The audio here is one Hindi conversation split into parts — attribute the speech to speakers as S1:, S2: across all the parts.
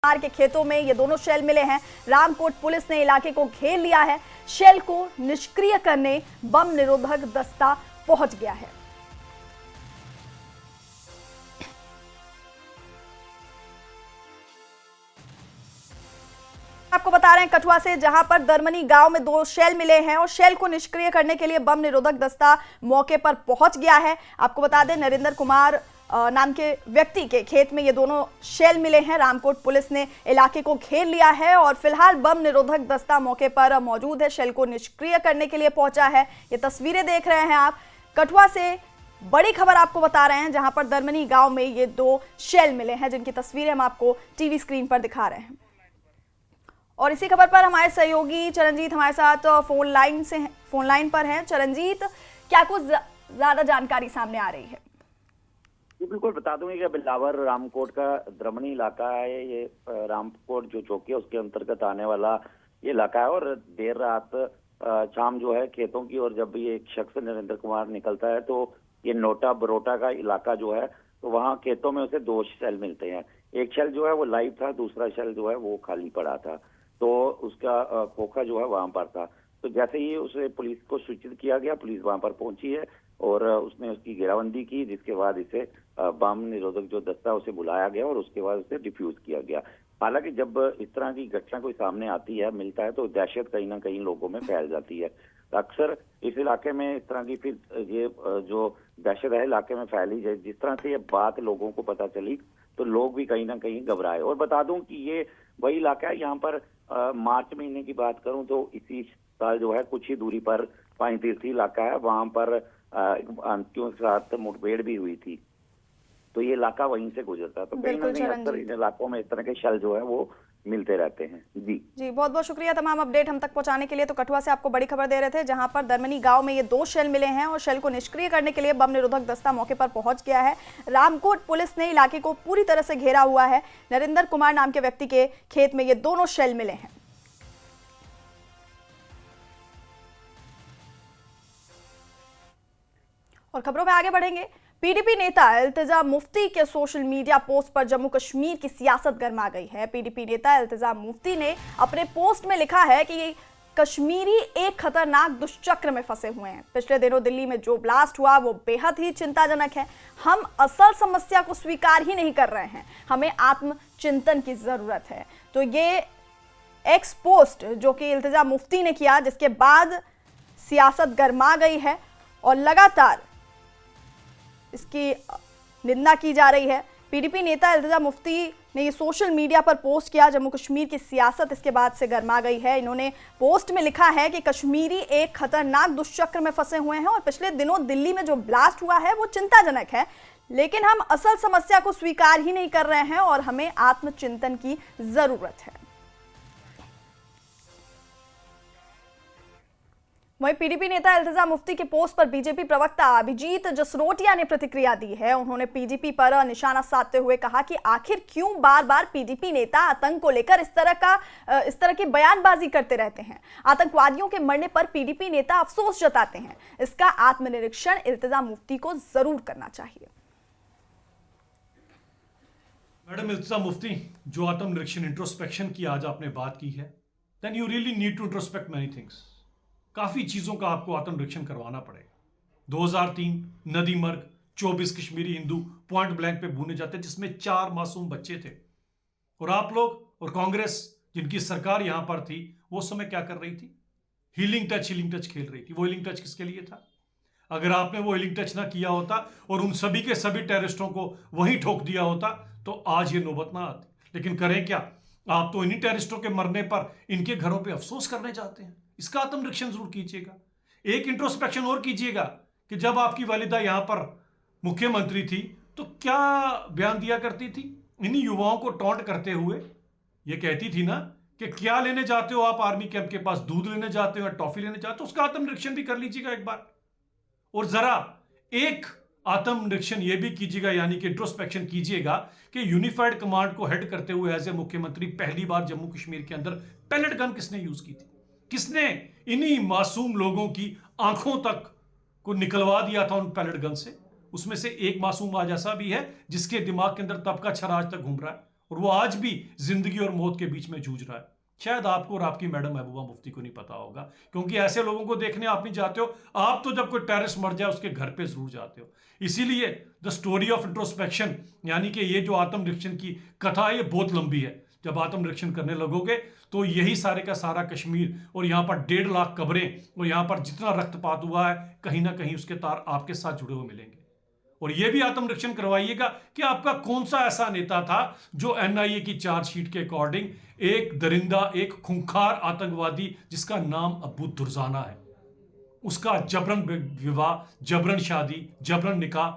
S1: के खेतों में ये दोनों शेल मिले हैं। रामकोट पुलिस ने इलाके को घेर लिया है। शेल को निष्क्रिय करने बम निरोधक दस्ता पहुंच गया है। आपको बता रहे हैं कठुआ से, जहां पर दरमनी गांव में 2 शेल मिले हैं और शेल को निष्क्रिय करने के लिए बम निरोधक दस्ता मौके पर पहुंच गया है। आपको बता दें नरेंद्र कुमार नाम के व्यक्ति के खेत में ये दोनों शेल मिले हैं। रामकोट पुलिस ने इलाके को घेर लिया है और फिलहाल बम निरोधक दस्ता मौके पर मौजूद है। शेल को निष्क्रिय करने के लिए पहुंचा है। ये तस्वीरें देख रहे हैं आप। कठुआ से बड़ी खबर आपको बता रहे हैं, जहां पर दरमनी गांव में ये 2 शेल मिले हैं, जिनकी तस्वीरें हम आपको टीवी स्क्रीन पर दिखा रहे हैं। और इसी खबर पर हमारे सहयोगी चरणजीत हमारे साथ फोन लाइन पर हैं। चरणजीत, क्या कुछ ज्यादा जानकारी सामने आ रही है?
S2: जी बिल्कुल, बता दूंगी कि बिलावर रामकोट का द्रमनी इलाका है। ये रामकोट जो चौकी है उसके अंतर्गत आने वाला ये इलाका है। और देर रात शाम जो है खेतों की और जब ये एक शख्स नरेंद्र कुमार निकलता है तो ये नोटा बरोटा का इलाका जो है, तो वहाँ खेतों में उसे 2 शेल मिलते हैं। एक शेल जो है वो लाइव था, दूसरा शेल जो है वो खाली पड़ा था। तो उसका खोखा जो है वहां पर था। तो जैसे ही उसे पुलिस को सूचित किया गया, पुलिस वहां पर पहुंची है और उसने उसकी घेराबंदी की, जिसके बाद इसे बम निरोधक जो दस्ता उसे बुलाया गया और उसके बाद उसे डिफ्यूज किया गया। हालांकि जब इस तरह की घटना कोई सामने आती है, मिलता है, तो दहशत कहीं ना कहीं लोगों में फैल जाती है। तो अक्सर इस इलाके में इस तरह की फिर ये जो दहशत है इलाके में फैली जाए, जिस तरह से ये बात लोगों को पता चली तो लोग भी कहीं ना कहीं घबराए। और बता दूं कि ये वही इलाका है, यहाँ पर मार्च महीने की बात करूं तो इसी साल जो है कुछ ही दूरी पर पानीतीर्थी इलाका है, वहां पर आतंकियों के साथ मुठभेड़ भी हुई थी। तो ये इलाका वहीं से गुजरता है। तो कहीं ना कहीं अक्सर इन इलाकों में इस तरह के शल जो है वो मिलते रहते हैं। जी
S1: बहुत बहुत शुक्रिया तमाम अपडेट हम तक पहुंचाने के लिए। तो कठुआ से आपको बड़ी खबर दे रहे थे, जहां पर दरमनी गांव में ये 2 शेल मिले हैं और शेल को निष्क्रिय करने के लिए बम निरोधक दस्ता मौके पर पहुंच गया है। रामकोट पुलिस ने इलाके को पूरी तरह से घेरा हुआ है। नरेंद्र कुमार नाम के व्यक्ति के खेत में ये दोनों शेल मिले हैं। और खबरों में आगे बढ़ेंगे। पीडीपी नेता इल्तिजा मुफ्ती के सोशल मीडिया पोस्ट पर जम्मू कश्मीर की सियासत गर्मा गई है। पीडीपी नेता इल्तिजा मुफ्ती ने अपने पोस्ट में लिखा है कि कश्मीरी एक खतरनाक दुष्चक्र में फंसे हुए हैं। पिछले दिनों दिल्ली में जो ब्लास्ट हुआ वो बेहद ही चिंताजनक है। हम असल समस्या को स्वीकार ही नहीं कर रहे हैं। हमें आत्मचिंतन की जरूरत है। तो ये एक्स पोस्ट जो कि इल्तिजा मुफ्ती ने किया, जिसके बाद सियासत गर्मा गई है और लगातार इसकी निंदा की जा रही है। पीडीपी नेता इल्तिजा मुफ्ती ने ये सोशल मीडिया पर पोस्ट किया। जम्मू कश्मीर की सियासत इसके बाद से गर्मा गई है। इन्होंने पोस्ट में लिखा है कि कश्मीरी एक खतरनाक दुष्चक्र में फंसे हुए हैं और पिछले दिनों दिल्ली में जो ब्लास्ट हुआ है वो चिंताजनक है, लेकिन हम असल समस्या को स्वीकार ही नहीं कर रहे हैं और हमें आत्मचिंतन की जरूरत है। वहीं पीडीपी नेता इल्तिजा मुफ्ती के पोस्ट पर बीजेपी प्रवक्ता अभिजीत जसरोटिया ने प्रतिक्रिया दी है। उन्होंने पीडीपी पर निशाना साधते हुए कहा कि आखिर क्यों बार बार पीडीपी नेता आतंक को लेकर इस तरह की बयानबाजी करते रहते हैं। आतंकवादियों के मरने पर पीडीपी नेता अफसोस जताते हैं। इसका आत्मनिरीक्षण इल्तिजा मुफ्ती को जरूर करना चाहिए।
S3: मैडम इल्तिजा मुफ्ती, जो आत्मनिरीक्षण इंट्रोस्पेक्शन की आज आपने बात की है, then you really need to introspect many things. काफ़ी चीज़ों का आपको आत्मनिरीक्षण करवाना पड़ेगा। 2003 नदी मर्ग 24 कश्मीरी हिंदू पॉइंट ब्लैंक पे भूने जाते, जिसमें 4 मासूम बच्चे थे। और आप लोग और कांग्रेस जिनकी सरकार यहां पर थी, वो उस समय क्या कर रही थी? हीलिंग टच खेल रही थी। वो हीलिंग टच किसके लिए था? अगर आपने वो हीलिंग टच ना किया होता और उन सभी के सभी टेररिस्टों को वहीं ठोक दिया होता तो आज ये नौबत ना आती। लेकिन करें क्या? आप तो इन्हीं टेररिस्टों के मरने पर इनके घरों पर अफसोस करने जाते हैं। इसका आत्मनिरीक्षण जरूर कीजिएगा। एक इंट्रोस्पेक्शन और कीजिएगा कि जब आपकी वालिदा यहां पर मुख्यमंत्री थी तो क्या बयान दिया करती थी? इन्हीं युवाओं को टॉन्ट करते हुए ये कहती थी ना कि क्या लेने जाते हो आप आर्मी कैंप के पास? दूध लेने जाते हो या टॉफी लेने जाते हो? उसका आत्मनिरीक्षण भी कर लीजिएगा एक बार। और जरा एक आत्मनिरीक्षण ये भी कीजिएगा, यानी कि इंट्रोस्पेक्शन कीजिएगा कि यूनिफाइड कमांड को हेड करते हुए एज ए मुख्यमंत्री पहली बार जम्मू कश्मीर के अंदर पैलेट गन किसने यूज की थी? किसने इन्हीं मासूम लोगों की आंखों तक को निकलवा दिया था उन पैलेट गन से? उसमें से एक मासूम आज ऐसा भी है जिसके दिमाग के अंदर तब का छर आज तक घूम रहा है और वो आज भी जिंदगी और मौत के बीच में जूझ रहा है। शायद आपको और आपकी मैडम महबूबा मुफ्ती को नहीं पता होगा, क्योंकि ऐसे लोगों को देखने आप नहीं जाते हो। आप तो जब कोई टेररिस्ट मर जाए उसके घर पे जरूर जाते हो। इसीलिए द स्टोरी ऑफ इंट्रोस्पेक्शन, यानी कि ये जो आत्मनिरीक्षण की कथा है, ये बहुत लंबी है। जब आत्मनिरीक्षण करने लगोगे तो यही सारे का सारा कश्मीर और यहाँ पर 1.5 लाख कब्रें और यहाँ पर जितना रक्तपात हुआ है, कहीं ना कहीं उसके तार आपके साथ जुड़े हुए मिलेंगे। और यह भी आत्मनिरीक्षण करवाइएगा कि आपका कौन सा ऐसा नेता था जो एनआईए की चार्जशीट के अकॉर्डिंग एक दरिंदा, एक खूंखार आतंकवादी जिसका नाम अबू दुर्जाना है, उसका जबरन विवाह, जबरन शादी, जबरन निकाह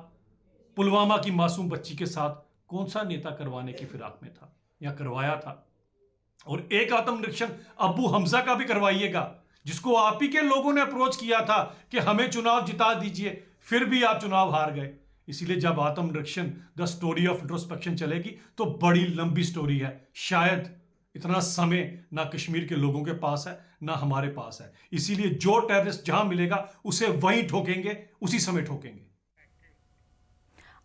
S3: पुलवामा की मासूम बच्ची के साथ कौन सा नेता करवाने की फिराक में था या करवाया था। और एक आत्मनिरीक्षण अबू हमजा का भी करवाइएगा, जिसको आप ही के लोगों ने अप्रोच किया था कि हमें चुनाव जिता दीजिए, फिर भी आप चुनाव हार गए। इसीलिए जब आत्मनिरीक्षण द स्टोरी ऑफ इंट्रोस्पेक्शन चलेगी तो बड़ी लंबी स्टोरी है। शायद इतना समय ना कश्मीर के लोगों के पास है ना हमारे पास है। इसीलिए जो टेररिस्ट जहां मिलेगा उसे वहीं ठोकेंगे, उसी समय ठोकेंगे।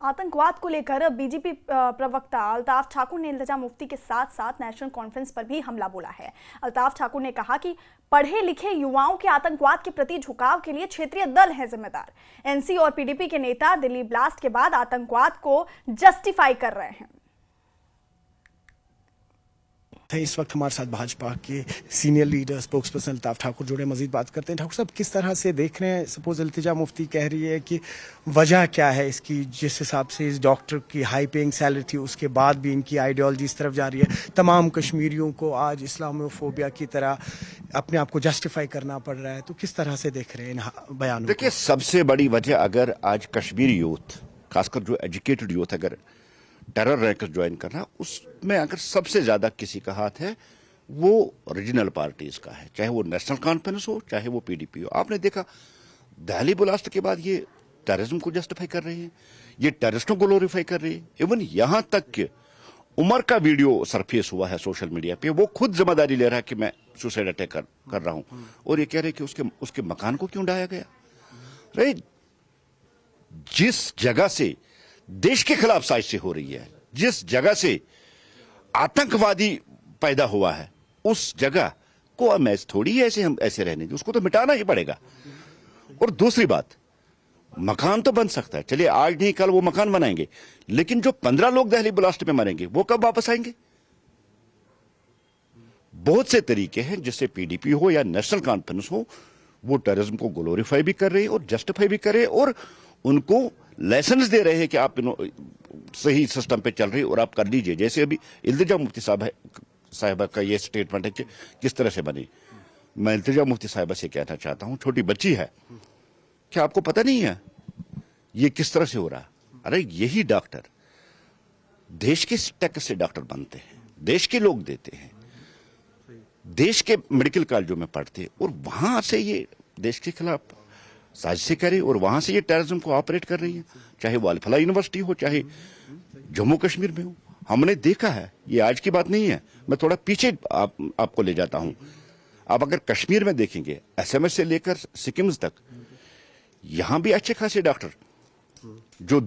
S1: आतंकवाद को लेकर बीजेपी प्रवक्ता अल्ताफ ठाकुर ने इल्तिजा मुफ्ती के साथ साथ नेशनल कॉन्फ्रेंस पर भी हमला बोला है। अल्ताफ ठाकुर ने कहा कि पढ़े लिखे युवाओं के आतंकवाद के प्रति झुकाव के लिए क्षेत्रीय दल है जिम्मेदार। एनसी और पीडीपी के नेता दिल्ली ब्लास्ट के बाद आतंकवाद को जस्टिफाई कर रहे हैं।
S4: इस वक्त हमारे साथ भाजपा के senior leader spokes person Altaf Thakur जुड़े, मजीद बात करते हैं। ठाकुर साहब, किस तरह से देख रहे हैं, सपोज इल्तिजा मुफ्ती कह रही है कि वजह क्या है इसकी, जिस हिसाब से इस डॉक्टर की हाई पेइंग सैलरी थी उसके बाद भी इनकी आइडियोलॉजी इस तरफ जा रही है, तमाम कश्मीरियों को आज इस्लामोफोबिया की तरह अपने आप को जस्टिफाई करना पड़ रहा है, तो किस तरह से देख रहे हैं इन बयानों?
S5: देखिए, सबसे बड़ी वजह अगर आज कश्मीरी यूथ, खासकर जो एजुकेटेड यूथ अगर टेरर रैकेट ज्वाइन करना, उसमें अगर सबसे ज्यादा किसी का हाथ है वो रीजनल पार्टीज का है, चाहे वो नेशनल कॉन्फ्रेंस हो चाहे वो पीडीपी हो। आपने देखा दिल्ली ब्लास्ट के बाद ये टेररिज्म को जस्टिफाई कर रहे हैं, ये टेररिस्टों को ग्लोरीफाई कर रहे हैं। इवन यहां तक कि उमर का वीडियो सरफेस हुआ है सोशल मीडिया पे, वो खुद जिम्मेदारी ले रहा है कि मैं सुसाइड अटैक कर रहा हूं, और ये कह रहे कि उसके मकान को क्यों ढाया गया। राइट, जिस जगह से देश के खिलाफ साजिश हो रही है, जिस जगह से आतंकवादी पैदा हुआ है, उस जगह को हम थोड़ी ऐसे हम ऐसे रहने दें, उसको तो मिटाना ही पड़ेगा। और दूसरी बात, मकान तो बन सकता है, चलिए आज नहीं कल वो मकान बनाएंगे, लेकिन जो 15 लोग दिल्ली ब्लास्ट में मरेंगे वो कब वापस आएंगे? बहुत से तरीके हैं जिससे पीडीपी हो या नेशनल कॉन्फ्रेंस हो, वो टेररिज्म को ग्लोरीफाई भी कर रहे हैं और जस्टिफाई भी कर रहे हैं, और उनको लेसन्स दे रहे हैं कि आप सही सिस्टम पे चल रही और आप कर लीजिए। जैसे अभी इल्तिजा मुफ्ती साहिबा का ये स्टेटमेंट है कि किस तरह से बनी। मैं इल्तिजा मुफ्ती साहिबा से कहना चाहता हूं, छोटी बच्ची है, क्या आपको पता नहीं है ये किस तरह से हो रहा? अरे यही डॉक्टर देश के टैक्स से डॉक्टर बनते हैं, देश के लोग देते हैं, देश के मेडिकल कॉलेजों में पढ़ते हैं, और वहां से ये देश के खिलाफ साजिशें करें और वहां से ये टेररिज्म को ऑपरेट कर रही है, चाहे वो अल फला यूनिवर्सिटी हो चाहे जम्मू कश्मीर में हो। हमने देखा है, ये आज की बात नहीं है, मैं थोड़ा पीछे आपको ले जाता हूं। आप अगर कश्मीर में देखेंगे, एसएमएस से लेकर सिक्किम तक, यहां भी अच्छे खासे डॉक्टर जो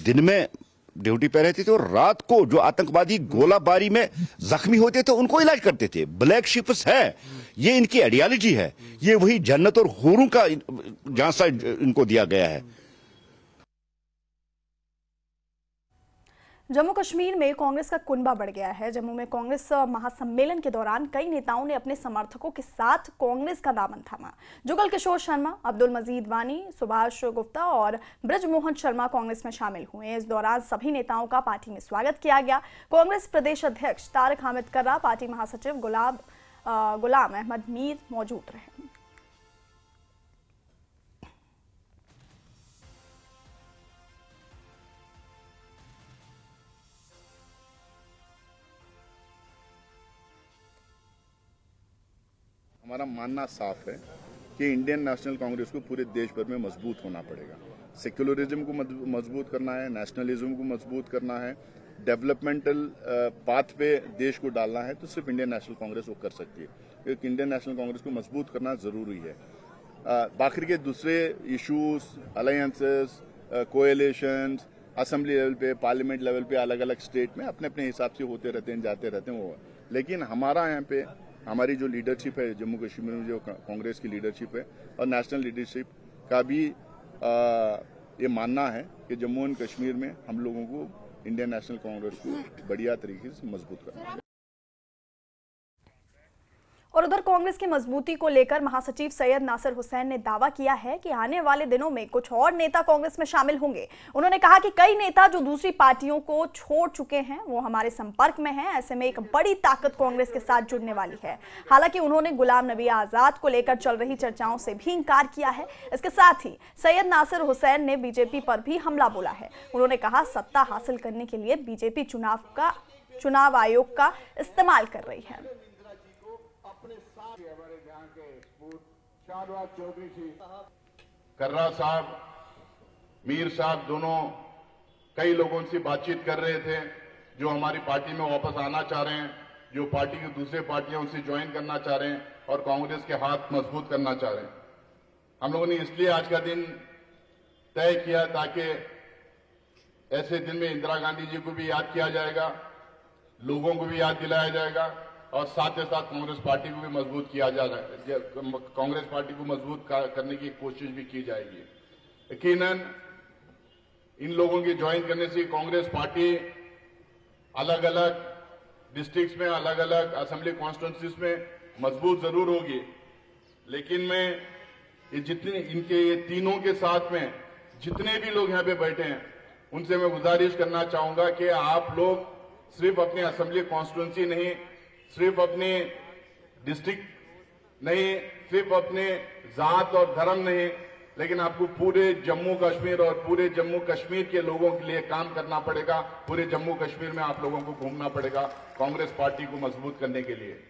S5: दिन में ड्यूटी पे रहते थे और रात को जो आतंकवादी गोलाबारी में जख्मी होते थे उनको इलाज करते थे। ब्लैक शिप्स है, ये इनकी आइडियोलॉजी है, ये वही जन्नत और हुरों का झांसा इनको दिया गया है।
S1: जम्मू कश्मीर में कांग्रेस का कुनबा बढ़ गया है। जम्मू में कांग्रेस महासम्मेलन के दौरान कई नेताओं ने अपने समर्थकों के साथ कांग्रेस का दामन थामा। जुगल किशोर शर्मा, अब्दुल मजीद वानी, सुभाष गुप्ता और ब्रजमोहन शर्मा कांग्रेस में शामिल हुए। इस दौरान सभी नेताओं का पार्टी में स्वागत किया गया। कांग्रेस प्रदेश अध्यक्ष तारिक हामिद कर्रा, पार्टी महासचिव गुलाम अहमद मीर मौजूद रहे।
S6: हमारा मानना साफ है कि इंडियन नेशनल कांग्रेस को पूरे देश भर में मजबूत होना पड़ेगा। सेक्युलरिज्म को मजबूत करना है, नेशनलिज्म को मजबूत करना है, डेवलपमेंटल पाथ पे देश को डालना है, तो सिर्फ इंडियन नेशनल कांग्रेस वो कर सकती है। क्योंकि इंडियन नेशनल कांग्रेस को मजबूत करना जरूरी है। बाकी के दूसरे issues, alliances, coalitions, assembly level पे, पार्लियामेंट लेवल पे, अलग अलग स्टेट में अपने अपने हिसाब से होते रहते हैं, जाते रहते हैं वो। लेकिन हमारा यहाँ पे हमारी जो लीडरशिप है जम्मू कश्मीर में, जो कांग्रेस की लीडरशिप है और नेशनल लीडरशिप का भी ये मानना है कि जम्मू एंड कश्मीर में हम लोगों को इंडियन नेशनल कांग्रेस को बढ़िया तरीके से मजबूत करना है।
S1: और उधर कांग्रेस की मजबूती को लेकर महासचिव सैयद नासिर हुसैन ने दावा किया है कि आने वाले दिनों में कुछ और नेता कांग्रेस में शामिल होंगे। उन्होंने कहा कि कई नेता जो दूसरी पार्टियों को छोड़ चुके हैं वो हमारे संपर्क में हैं। ऐसे में एक बड़ी ताकत कांग्रेस के साथ जुड़ने वाली है। हालांकि उन्होंने गुलाम नबी आजाद को लेकर चल रही चर्चाओं से भी इंकार किया है। इसके साथ ही सैयद नासिर हुसैन ने बीजेपी पर भी हमला बोला है। उन्होंने कहा सत्ता हासिल करने के लिए बीजेपी चुनाव आयोग का इस्तेमाल कर रही है।
S7: हमारे यहाँ के शाहनवाज चौधरी जी, कर्रा साहब, मीर साहब दोनों कई लोगों से बातचीत कर रहे थे जो हमारी पार्टी में वापस आना चाह रहे हैं, जो पार्टी की दूसरे पार्टियों से ज्वाइन करना चाह रहे हैं और कांग्रेस के हाथ मजबूत करना चाह रहे हैं। हम लोगों ने इसलिए आज का दिन तय किया ताकि ऐसे दिन में इंदिरा गांधी जी को भी याद किया जाएगा, लोगों को भी याद दिलाया जाएगा और साथ ही साथ कांग्रेस पार्टी को भी मजबूत किया जाएगा। कांग्रेस पार्टी को मजबूत करने की कोशिश भी की जाएगी। यकीनन इन लोगों के ज्वाइन करने से कांग्रेस पार्टी अलग अलग डिस्ट्रिक्ट्स में, अलग अलग असेंबली कॉन्स्टिट्यूंसीज में मजबूत जरूर होगी, लेकिन मैं ये जितने इनके ये तीनों के साथ में जितने भी लोग यहाँ पे बैठे हैं उनसे मैं गुजारिश करना चाहूंगा कि आप लोग सिर्फ अपने असेंबली कॉन्स्टिट्यूंसी नहीं, सिर्फ अपने डिस्ट्रिक्ट नहीं, सिर्फ अपने जात और धर्म नहीं, लेकिन आपको पूरे जम्मू कश्मीर और पूरे जम्मू कश्मीर के लोगों के लिए काम करना पड़ेगा। पूरे जम्मू कश्मीर में आप लोगों को घूमना पड़ेगा कांग्रेस पार्टी को मजबूत करने के लिए।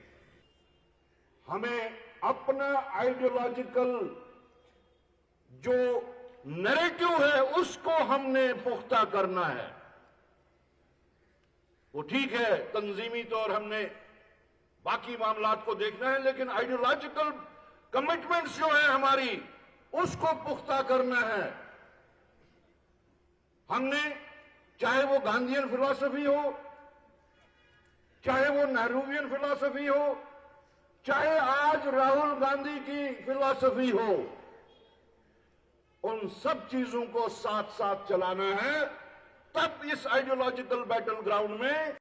S8: हमें अपना आइडियोलॉजिकल जो नैरेटिव है उसको हमने पुख्ता करना है। वो ठीक है, तंजीमी तौर हमने बाकी मामलात को देखना है, लेकिन आइडियोलॉजिकल कमिटमेंट्स जो है हमारी उसको पुख्ता करना है। हमने चाहे वो गांधीयन फिलॉसफी हो, चाहे वो नेहरूवियन फिलॉसफी हो, चाहे आज राहुल गांधी की फिलॉसफी हो, उन सब चीजों को साथ साथ चलाना है। तब इस आइडियोलॉजिकल बैटल ग्राउंड में